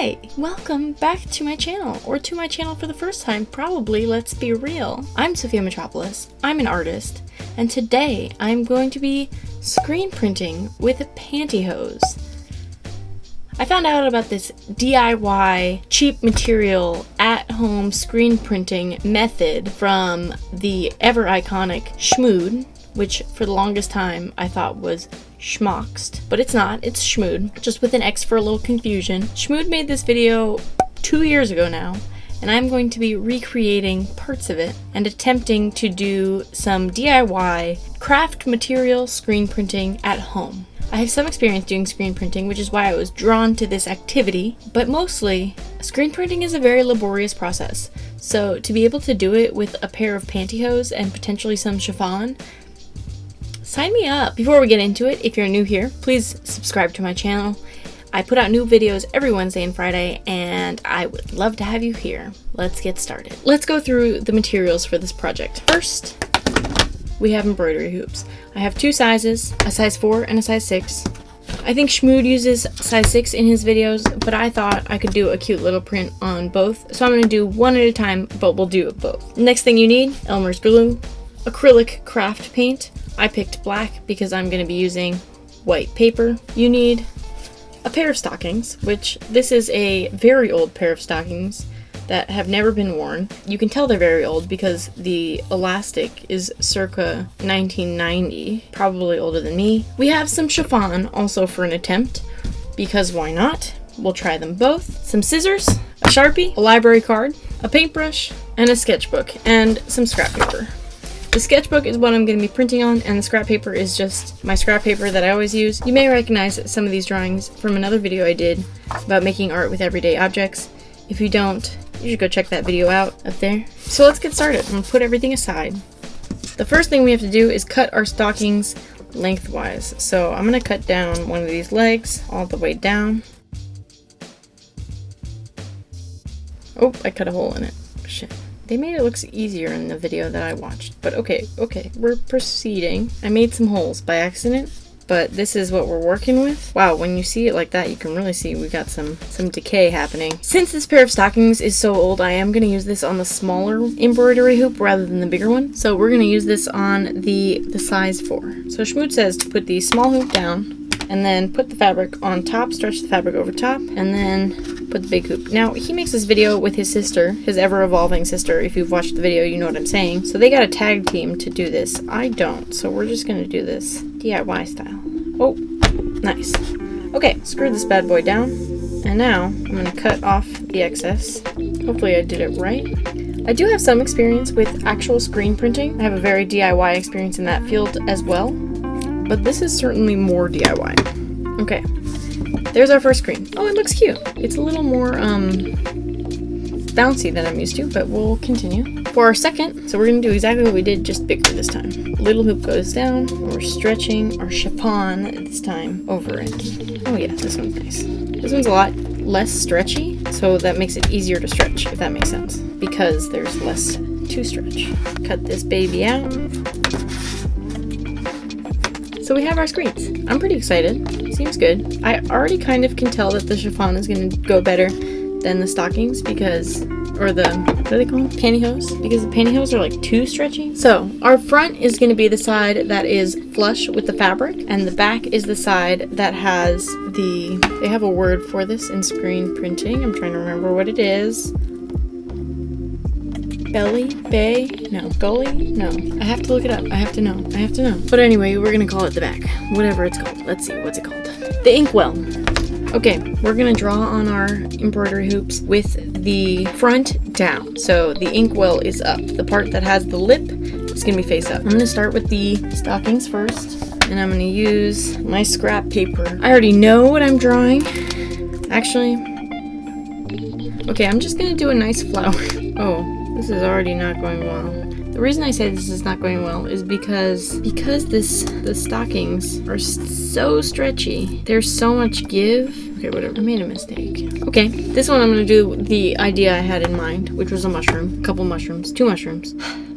Hi! Welcome back to my channel, or to my channel for the first time, probably, let's be real. I'm Sophia Metropolis, I'm an artist, and today I'm going to be screen printing with pantyhose. I found out about this DIY, cheap material, at-home screen printing method from the ever iconic Schmood, which for the longest time I thought was Schmoxed, but it's not, it's Schmood, just with an X for a little confusion. Schmood made this video 2 years ago now, and I'm going to be recreating parts of it and attempting to do some DIY craft material screen printing at home. I have some experience doing screen printing, which is why I was drawn to this activity, but mostly, screen printing is a very laborious process. So to be able to do it with a pair of pantyhose and potentially some chiffon, sign me up! Before we get into it, if you're new here, please subscribe to my channel. I put out new videos every Wednesday and Friday, and I would love to have you here. Let's get started. Let's go through the materials for this project. First, we have embroidery hoops. I have two sizes, a size 4 and a size 6. I think Schmood uses size 6 in his videos, but I thought I could do a cute little print on both, so I'm going to do one at a time, but we'll do both. Next thing you need, Elmer's glue, acrylic craft paint. I picked black because I'm going to be using white paper. You need a pair of stockings, which this is a very old pair of stockings that have never been worn. You can tell they're very old because the elastic is circa 1990, probably older than me. We have some chiffon also for an attempt, because why not? We'll try them both. Some scissors, a Sharpie, a library card, a paintbrush, and a sketchbook, and some scrap paper. The sketchbook is what I'm going to be printing on, and the scrap paper is just my scrap paper that I always use. You may recognize some of these drawings from another video I did about making art with everyday objects. If you don't, you should go check that video out up there. So let's get started. I'm going to put everything aside. The first thing we have to do is cut our stockings lengthwise. So I'm going to cut down one of these legs all the way down. Oh, I cut a hole in it. Shit. They made it look easier in the video that I watched, but okay, we're proceeding. I made some holes by accident, but this is what we're working with. Wow, when you see it like that, you can really see we got some decay happening. Since this pair of stockings is so old, I am gonna use this on the smaller embroidery hoop rather than the bigger one. So we're gonna use this on the size 4. So Schmood says to put the small hoop down, and then put the fabric on top, stretch the fabric over top, and then put the big hoop. Now, he makes this video with his sister, his ever-evolving sister. If you've watched the video, you know what I'm saying. So they got a tag team to do this. I don't, so we're just gonna do this DIY style. Oh, nice. Okay, screw this bad boy down. And now, I'm gonna cut off the excess. Hopefully I did it right. I do have some experience with actual screen printing. I have a very DIY experience in that field as well. But this is certainly more DIY. Okay, there's our first screen. Oh, it looks cute. It's a little more bouncy than I'm used to, but we'll continue. For our second, so we're gonna do exactly what we did, just bigger this time. Little hoop goes down, and we're stretching our chiffon this time over it. Oh yeah, this one's nice. This one's a lot less stretchy, so that makes it easier to stretch, if that makes sense, because there's less to stretch. Cut this baby out. So we have our screens. I'm pretty excited. Seems good. I already kind of can tell that the chiffon is going to go better than the stockings because, or the, what do they call them? Pantyhose? Because the pantyhose are like too stretchy. So our front is going to be the side that is flush with the fabric, and the back is the side that has they have a word for this in screen printing. I'm trying to remember what it is. Belly? Bay? No. Gully? No. I have to look it up. I have to know. But anyway, we're gonna call it the back. Whatever it's called. Let's see. What's it called? The inkwell. Okay, we're gonna draw on our embroidery hoops with the front down. So the inkwell is up. The part that has the lip is gonna be face up. I'm gonna start with the stockings first, and I'm gonna use my scrap paper. I already know what I'm drawing. Actually, okay, I'm just gonna do a nice flower. Oh. This is already not going well. The reason I say this is not going well is because the stockings are so stretchy. There's so much give. Okay, whatever. I made a mistake. Okay, this one I'm gonna do the idea I had in mind, which was a mushroom, a couple mushrooms, 2 mushrooms.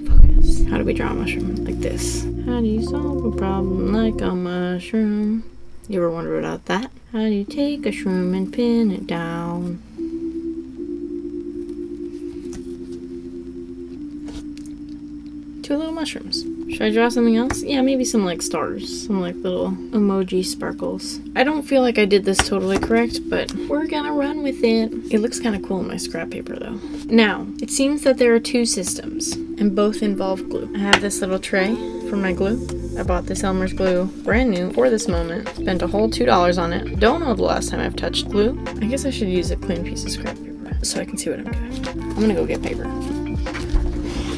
Focus. How do we draw a mushroom? Like this. How do you solve a problem like a mushroom? You ever wonder about that? How do you take a shroom and pin it down? 2 little mushrooms. Should I draw something else? Yeah, maybe some like stars, some like little emoji sparkles. I don't feel like I did this totally correct, but we're gonna run with it. It looks kind of cool in my scrap paper though. Now, it seems that there are 2 systems, and both involve glue. I have this little tray for my glue. I bought this Elmer's glue brand new for this moment. Spent a whole $2 on it. Don't know the last time I've touched glue. I guess I should use a clean piece of scrap paper so I can see what I'm doing. I'm gonna go get paper.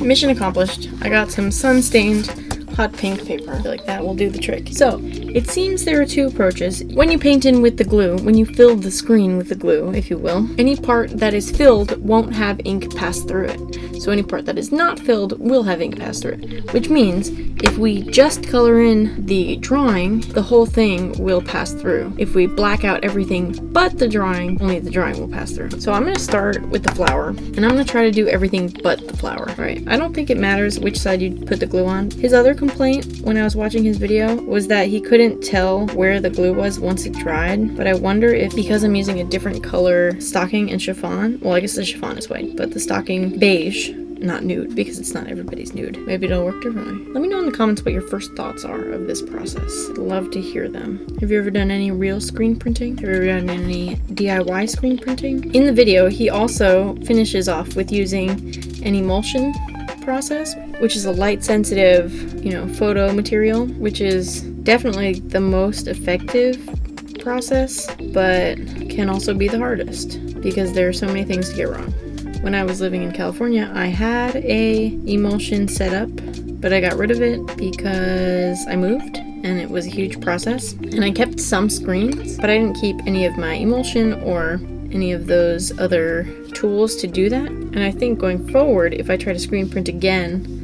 Mission accomplished. I got some sun-stained hot pink paper. I feel like that will do the trick. So, it seems there are 2 approaches. When you paint in with the glue, when you fill the screen with the glue, if you will, any part that is filled won't have ink pass through it. So any part that is not filled will have ink pass through it. Which means, if we just color in the drawing, the whole thing will pass through. If we black out everything but the drawing, only the drawing will pass through. So I'm gonna start with the flower, and I'm gonna try to do everything but the flower. Alright, I don't think it matters which side you put the glue on. His other complaint when I was watching his video was that he couldn't tell where the glue was once it dried, but I wonder if because I'm using a different color stocking and chiffon, well I guess the chiffon is white, but the stocking beige, not nude, because it's not everybody's nude. Maybe it'll work differently. Let me know in the comments what your first thoughts are of this process. I'd love to hear them. Have you ever done any real screen printing? Have you ever done any DIY screen printing? In the video, he also finishes off with using an emulsion process, which is a light sensitive, photo material, which is definitely the most effective process, but can also be the hardest because there are so many things to get wrong. When I was living in California, I had a emulsion set up, but I got rid of it because I moved and it was a huge process. And I kept some screens, but I didn't keep any of my emulsion or any of those other tools to do that. And I think going forward, if I try to screen print again,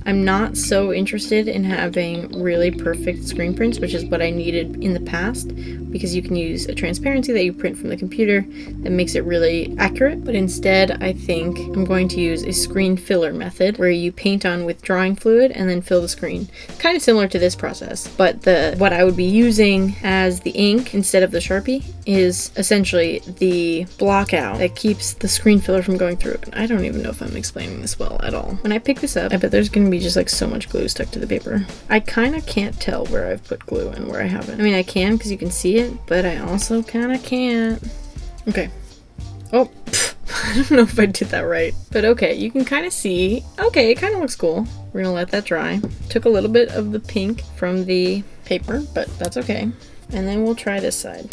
I'm not so interested in having really perfect screen prints, which is what I needed in the past, because you can use a transparency that you print from the computer that makes it really accurate. But instead, I think I'm going to use a screen filler method where you paint on with drawing fluid and then fill the screen. Kind of similar to this process, but what I would be using as the ink instead of the Sharpie is essentially the block out that keeps the screen filler from going through it. I don't even know if I'm explaining this well at all. When I pick this up, I bet there's gonna be just like so much glue stuck to the paper. I kind of can't tell where I've put glue and where I haven't. I mean, I can because you can see it, but I also kind of can't. Okay. Oh, I don't know if I did that right, but okay, you can kind of see. Okay, it kind of looks cool. We're gonna let that dry. Took a little bit of the pink from the paper, but that's okay. And then we'll try this side.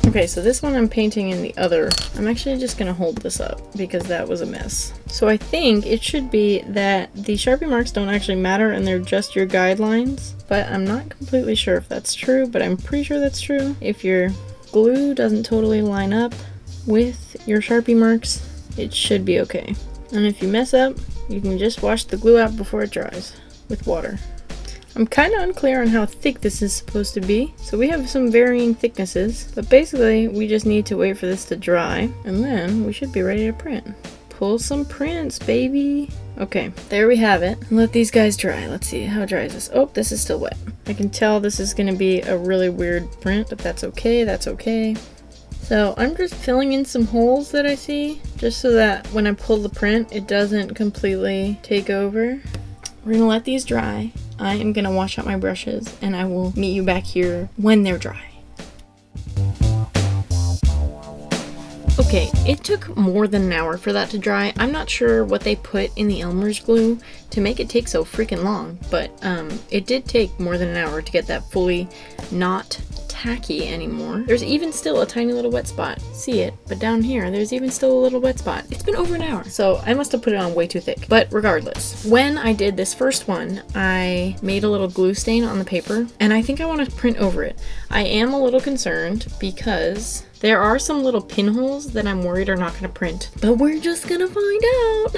Okay, so this one I'm painting in the other. I'm actually just gonna hold this up because that was a mess. So I think it should be that the Sharpie marks don't actually matter and they're just your guidelines, but I'm not completely sure if that's true, but I'm pretty sure that's true. If your glue doesn't totally line up with your Sharpie marks, it should be okay. And if you mess up, you can just wash the glue out before it dries with water. I'm kind of unclear on how thick this is supposed to be, so we have some varying thicknesses, but basically we just need to wait for this to dry, and then we should be ready to print. Pull some prints, baby! Okay, there we have it. Let these guys dry. Let's see, how dry is this? Oh, this is still wet. I can tell this is going to be a really weird print, but that's okay, that's okay. So I'm just filling in some holes that I see, just so that when I pull the print, it doesn't completely take over. We're gonna let these dry. I am gonna wash out my brushes and I will meet you back here when they're dry. Okay, it took more than an hour for that to dry. I'm not sure what they put in the Elmer's glue to make it take so freaking long, but it did take more than an hour to get that fully not tacky anymore. There's even still a tiny little wet spot. See it? But down here, there's even still a little wet spot. It's been over an hour. So I must have put it on way too thick. But regardless, when I did this first one, I made a little glue stain on the paper, and I think I want to print over it. I am a little concerned because there are some little pinholes that I'm worried are not going to print, but we're just going to find out.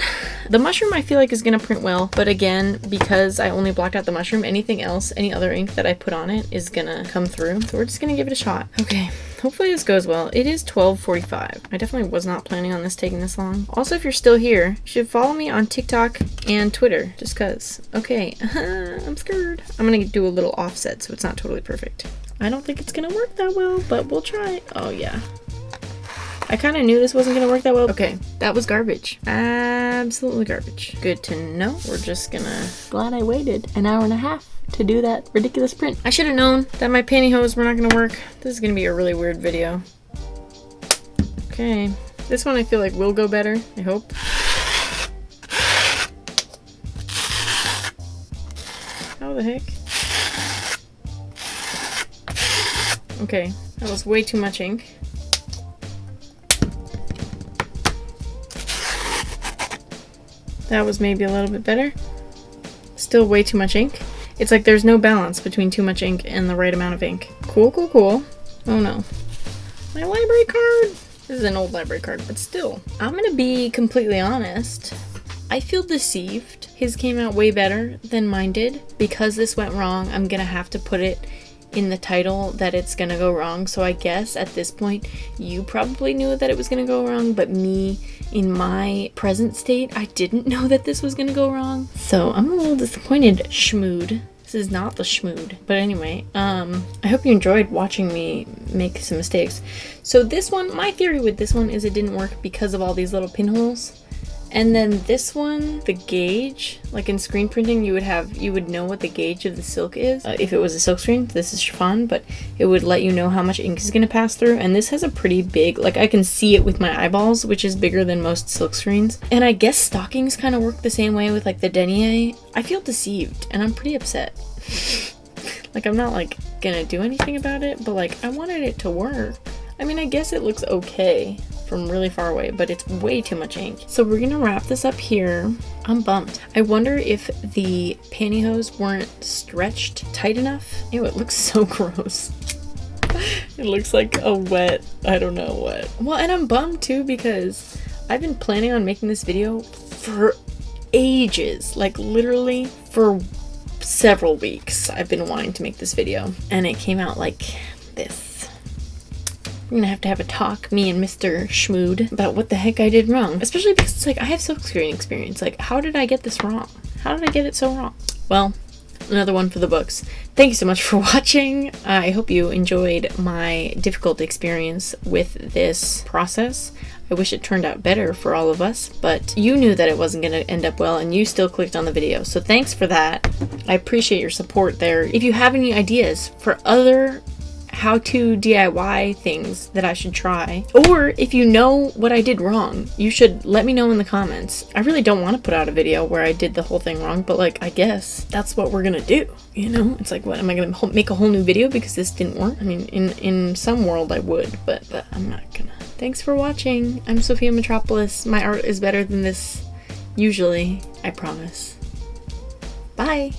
The mushroom I feel like is going to print well, but again, because I only blocked out the mushroom, anything else, any other ink that I put on it is going to come through. So we're just going to give it a shot. Okay, hopefully this goes well. It is 12:45. I definitely was not planning on this taking this long. Also, if you're still here, you should follow me on TikTok and Twitter, just cause. Okay, I'm scared. I'm going to do a little offset so it's not totally perfect. I don't think it's gonna work that well, but we'll try. Oh yeah. I kind of knew this wasn't gonna work that well. Okay, that was garbage. absolutely garbage. Good to know. We're just gonna... Glad I waited an hour and a half to do that ridiculous print. I should have known that my pantyhose were not gonna work. This is gonna be a really weird video. Okay. This one I feel like will go better, I hope. How the heck? Okay, that was way too much ink. That was maybe a little bit better. Still way too much ink. It's like there's no balance between too much ink and the right amount of ink. Cool, cool, cool. Oh no. My library card! This is an old library card, but still. I'm gonna be completely honest. I feel deceived. His came out way better than mine did. Because this went wrong, I'm gonna have to put it in the title that it's gonna go wrong. So I guess at this point, you probably knew that it was gonna go wrong, but me, in my present state, I didn't know that this was gonna go wrong. So I'm a little disappointed, Schmood. This is not the Schmood. But anyway, I hope you enjoyed watching me make some mistakes. So this one, my theory with this one is it didn't work because of all these little pinholes. And then this one, the gauge, like in screen printing, you would know what the gauge of the silk is. If it was a silk screen, this is chiffon, but it would let you know how much ink is gonna pass through. And this has a pretty big, like I can see it with my eyeballs, which is bigger than most silk screens. And I guess stockings kind of work the same way with like the denier. I feel deceived and I'm pretty upset. Like I'm not like gonna do anything about it, but like I wanted it to work. I mean, I guess it looks okay from really far away, but it's way too much ink. So we're gonna wrap this up here. I'm bummed. I wonder if the pantyhose weren't stretched tight enough. Ew, it looks so gross. It looks like a wet, I don't know what. Well, and I'm bummed too because I've been planning on making this video for ages, like literally for several weeks. I've been wanting to make this video and it came out like this. We're gonna have a talk, me and Mr. Schmood, about what the heck I did wrong. Especially because it's like, I have silkscreen experience. Like, how did I get this wrong? How did I get it so wrong? Well, another one for the books. Thank you so much for watching. I hope you enjoyed my difficult experience with this process. I wish it turned out better for all of us, but you knew that it wasn't gonna end up well and you still clicked on the video. So thanks for that. I appreciate your support there. If you have any ideas for other how-to DIY things that I should try, or if you know what I did wrong, you should let me know in the comments. I really don't want to put out a video where I did the whole thing wrong, but like, I guess that's what we're gonna do, you know? It's like, what, am I gonna make a whole new video because this didn't work? I mean, in some world I would, but I'm not gonna. Thanks for watching. I'm Sophia Metropolis. My art is better than this usually, I promise. Bye!